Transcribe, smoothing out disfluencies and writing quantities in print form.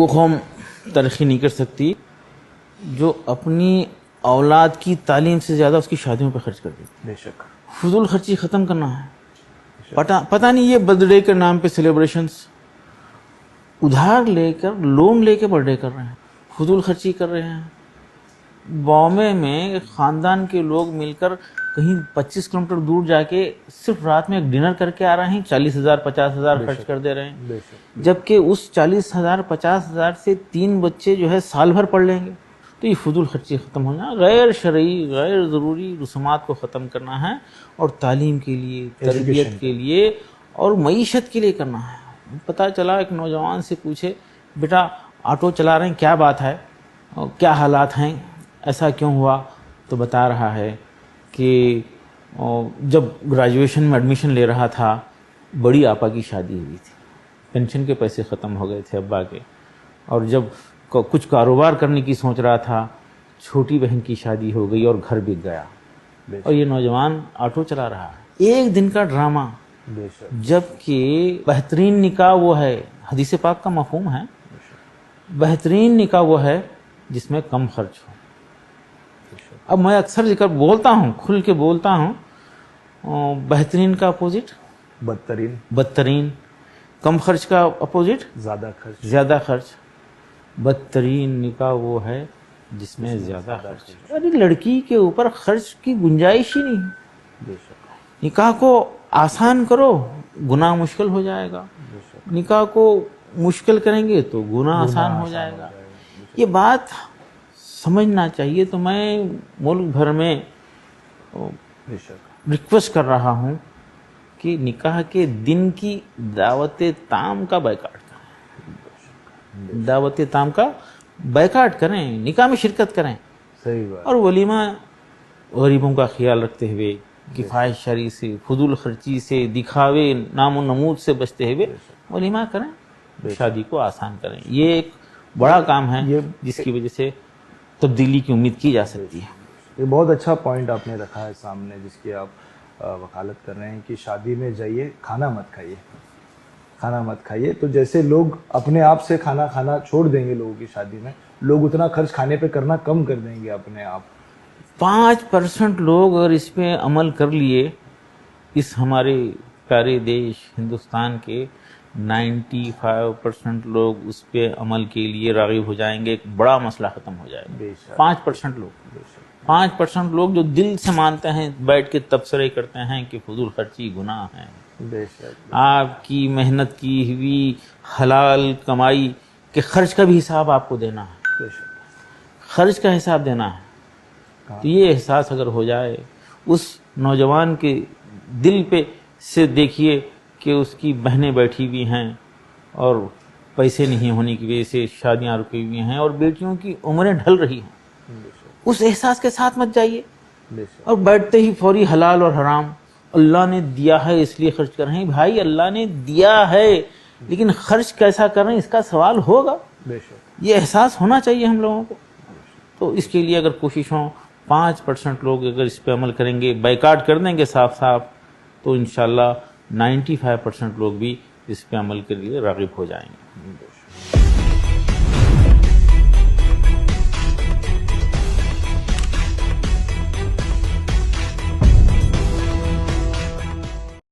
وہ قوم ترقی نہیں کر سکتی جو اپنی اولاد کی تعلیم سے زیادہ اس کی شادیوں پہ خرچ کر دیتی. بے شک. فضول خرچی ختم کرنا ہے. پتہ نہیں یہ برتھ ڈے کے نام پہ سیلیبریشنز ادھار لے کر لون لے کے برتھ ڈے کر رہے ہیں, فضول خرچی کر رہے ہیں. بامبے میں خاندان کے لوگ مل کر کہیں 25 کلومیٹر دور جا کے صرف رات میں ایک ڈنر کر کے آ رہے ہیں, 40,000 50,000 خرچ کر دے رہے ہیں, جبکہ اس 40,000 50,000 سے 3 بچے جو ہے سال بھر پڑھ لیں گے. تو یہ فضول خرچی ختم ہونا, غیر شرعی غیر ضروری رسومات کو ختم کرنا ہے اور تعلیم کے لیے, تربیت کے لیے اور معیشت کے لیے کرنا ہے. پتہ چلا ایک نوجوان سے پوچھے, بیٹا آٹو چلا رہے ہیں کیا بات ہے, کیا حالات ہیں, ایسا کیوں ہوا؟ تو بتا رہا ہے کہ جب گریجویشن میں ایڈمیشن لے رہا تھا بڑی آپا کی شادی ہوئی تھی, پینشن کے پیسے ختم ہو گئے تھے ابا کے, اور جب کچھ کاروبار کرنے کی سوچ رہا تھا چھوٹی بہن کی شادی ہو گئی اور گھر بک گیا. اور یہ نوجوان آٹو چلا رہا ہے. ایک دن کا ڈرامہ, جبکہ بہترین نکاح وہ ہے, حدیث پاک کا مفہوم ہے, بہترین نکاح وہ ہے جس میں کم خرچ ہو. اب میں اکثر ذکر بولتا ہوں, کھل کے بولتا ہوں, بہترین کا اپوزٹ بدترین, کم خرچ کا اپوزٹ زیادہ خرچ. بدترین نکاح وہ ہے جس میں زیادہ خرچ. ارے لڑکی کے اوپر خرچ کی گنجائش ہی نہیں. نکاح کو آسان کرو, گناہ مشکل ہو جائے گا. نکاح کو مشکل کریں گے تو گناہ آسان ہو جائے گا. یہ بات سمجھنا چاہیے. تو میں ملک بھر میں ریکویسٹ کر رہا ہوں کہ نکاح کے دن کی دعوت تام کا بائیکاٹ کریں, دعوت تام کا بائیکاٹ کریں, نکاح میں شرکت کریں. اور ولیمہ غریبوں کا خیال رکھتے ہوئے, کفایت شرعی سے, فضول خرچی سے, دکھاوے نام و نمود سے بچتے ہوئے ولیمہ کریں, شادی کو آسان کریں. یہ ایک بڑا کام ہے جس کی وجہ سے تبدیلی کی امید کی جا سکتی ہے. یہ بہت اچھا پوائنٹ آپ نے رکھا ہے سامنے, جس کی آپ وکالت کر رہے ہیں کہ شادی میں جائیے کھانا مت کھائیے. تو جیسے لوگ اپنے آپ سے کھانا کھانا چھوڑ دیں گے لوگوں کی شادی میں, لوگ اتنا خرچ کھانے پہ کرنا کم کر دیں گے اپنے آپ. 5% لوگ اگر اس پہ عمل کر لیے, اس ہمارے پیارے دیش ہندوستان کے 95% لوگ اس پہ عمل کے لیے راغب ہو جائیں گے, ایک بڑا مسئلہ ختم ہو جائے گا. 5% لوگ جو دل سے مانتے ہیں, بیٹھ کے تبصرے کرتے ہیں کہ فضول خرچی گناہ ہے. آپ کی محنت کی ہوئی حلال کمائی کے خرچ کا بھی حساب آپ کو دینا ہے, خرچ کا حساب دینا ہے. تو یہ احساس اگر ہو جائے اس نوجوان کے دل پہ سے, دیکھیے کہ اس کی بہنیں بیٹھی ہوئی ہیں اور پیسے نہیں ہونے کی وجہ سے شادیاں رکی ہوئی ہیں اور بیٹیوں کی عمریں ڈھل رہی ہیں, اس احساس کے ساتھ مت جائیے اور بیٹھتے ہی فوری حلال اور حرام, اللہ نے دیا ہے اس لیے خرچ کر رہے ہیں. بھائی اللہ نے دیا ہے لیکن خرچ کیسا کر رہے ہیں اس کا سوال ہوگا. یہ احساس ہونا چاہیے ہم لوگوں کو. تو اس کے لیے اگر کوشش ہوں, 5% لوگ اگر اس پہ عمل کریں گے, بائیکاٹ کر دیں گے صاف, تو انشاءاللہ 95% لوگ بھی اس پہ عمل کے لیے راغب ہو جائیں گے.